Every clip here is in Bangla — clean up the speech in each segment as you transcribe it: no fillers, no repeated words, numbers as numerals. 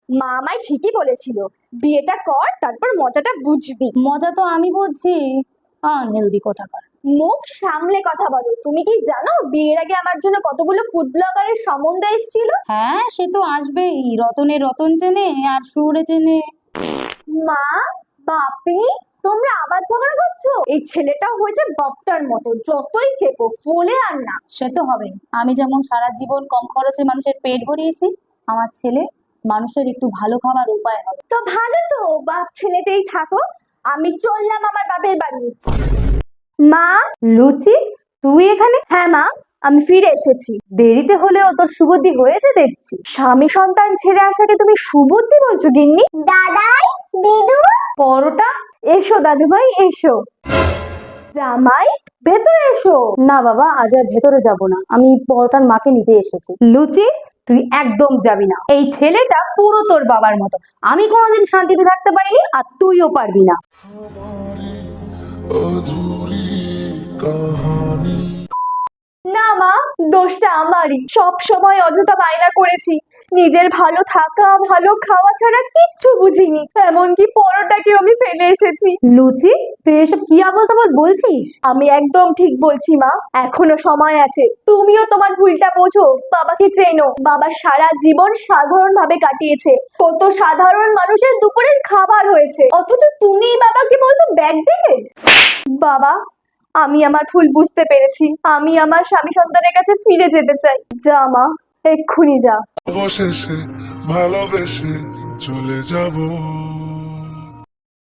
মা আমায় ঠিকই বলেছিল, বিয়েটা কর তারপর মজাটা বুঝবি। মজা তো আমি বুঝছি, আনহেলদি কোথাকার। মুখ সামলে কথা বলো। তুমি কি জানো বিয়ের আগে আমার জন্য কতগুলো ফুড ব্লগারের সম্বন্ধ এসেছিল? হ্যাঁ, সে তো আসবেই। রতনে রতন চেনে আর সুরে চেনে। মা, বাপি, তোমরা আবার ঝগড়া করছো? এই ছেলেটাও হয়েছে বাপটার মতো, যতই চেপো ফোলে আর না। সে তো হবেই। আমি যেমন সারা জীবন কম খরচে মানুষের পেট ভরিয়েছি, আমার ছেলে মানুষের একটু ভালো খাবার উপায় হবে। তো ভালো তো, বাপ ছেলেতেই থাকো। আমি চললাম আমার বাপের বাড়ি। মা, লুচি, তুই এখানে? হ্যাঁ মা, আমি ফিরে এসেছি। দেরিতে হলেও তোর সুবুদ্ধি হয়েছে দেখছি। স্বামী সন্তান ছেড়ে আসাকে তুমি সুবুদ্ধি বলছো গিন্নি? দাদাই, দিদু, পরোটা, এসো দাদু ভাই এসো। জামাই, ভেতরে এসো। না বাবা, আজ আর ভেতরে যাব না, আমি পরোটার মাকে নিতে এসেছি। লুচি, তুই একদম যাবি না। এই ছেলেটা পুরো তোর বাবার মতো। আমি কোনোদিন শান্তিতে থাকতে পারিনি, আর তুইও পারবি না। না মা, দোষটা আমারই। সব সময় অযথা বায়না করেছি, নিজের ভালো থাকা ভালো খাওয়া ছাড়া কিচ্ছু বুঝিনি। এমনকি পরোটাকেও আমি ফেলে এসেছি। লুচি, তুই এসব কি আবল তাবল বলছিস? আমি একদম ঠিক বলছি মা, এখনো সময় আছে। তুমিও তোমার ভুলটা বোঝো, বাবাকে চেনো। বাবা সারা জীবন সাধারণ ভাবে কাটিয়েছে, কত সাধারণ মানুষের দুপুরের খাবার হয়েছে, অথচ তুমি বাবাকে বলছো ব্যাকডেটেড। বাবা, আমি আমার ভুল বুঝতে পেরেছি। আমি আমার স্বামী সন্তানের কাছে ফিরে যেতে চাই। যা মা, এক্ষুনি যা। অবশেষে ভালোবেসে চলে যাব।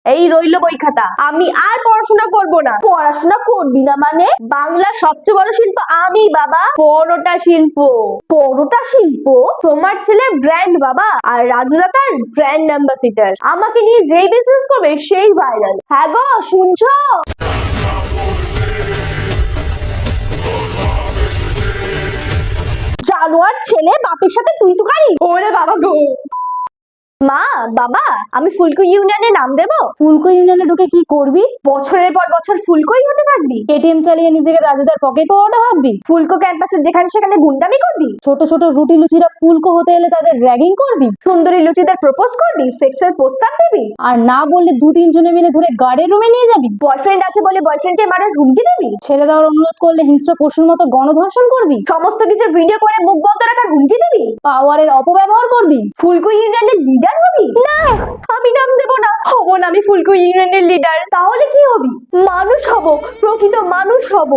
এই রইলো বই খাতা, আমি আর পড়াশোনা করব না। পড়াশোনা করবি না মানে? বাংলা সবচেয়ে বড় শিল্প আমি বাবা, পরোটা শিল্প। পরোটা শিল্প? তোমার ছেলে ব্র্যান্ড বাবা, আর রাজু দাদার ব্র্যান্ড অ্যাম্বাসিডার। আমাকে নিয়ে যেই বিজনেস করবে সেই ভাইরাল। হ্যাঁ গো, শুনছো? জানোয়ার ছেলে, বাপের সাথে তুই তুকারি। ওরে বাবা গো। মা, বাবা, আমি ফুলকো ইউনিয়নে নাম দেবো? ফুলকো ইউনিয়নে ঢুকে কি করবি? বছরের পর বছর ফুলকোই হতে থাকবি? এটিএম চালিয়ে নিজেকে রাজুদার পকেট পরোটা ভাববি? ফুলকো ক্যাম্পাসে যেখানে সেখানে গুন্ডামি করবি? ছোট ছোট রুটি লুচিরা ফুলকো হতে এলে তাদের র্যাগিং করবি? সুন্দরী লুচিদের প্রপোজ করবি? সেক্সের প্রস্তাব দিবি? আর না বললে দু তিনজনে মিলে ধরে গার্ডের রুমে নিয়ে যাবি? বয়ফ্রেন্ড আছে বলে বয়ফ্রেন্ডকে মারার হুমকি দিবি? ছেড়ে দেওয়ার অনুরোধ করলে হিংস্র পশুর মতো গণধর্ষণ করবি? সমস্ত কিছুর ভিডিও করে মুখ বন্ধ রাখার হুমকি দিবি? পাওয়ারের অপব্যবহার করবি? ফুলকো ইউনিয়নের লিডার হবি? না, আমি নাম দেবো না, হবো না আমি ফুলকো ইউনিয়নের লিডার। তাহলে কি হবি? মানুষ হব, প্রকৃত মানুষ হব।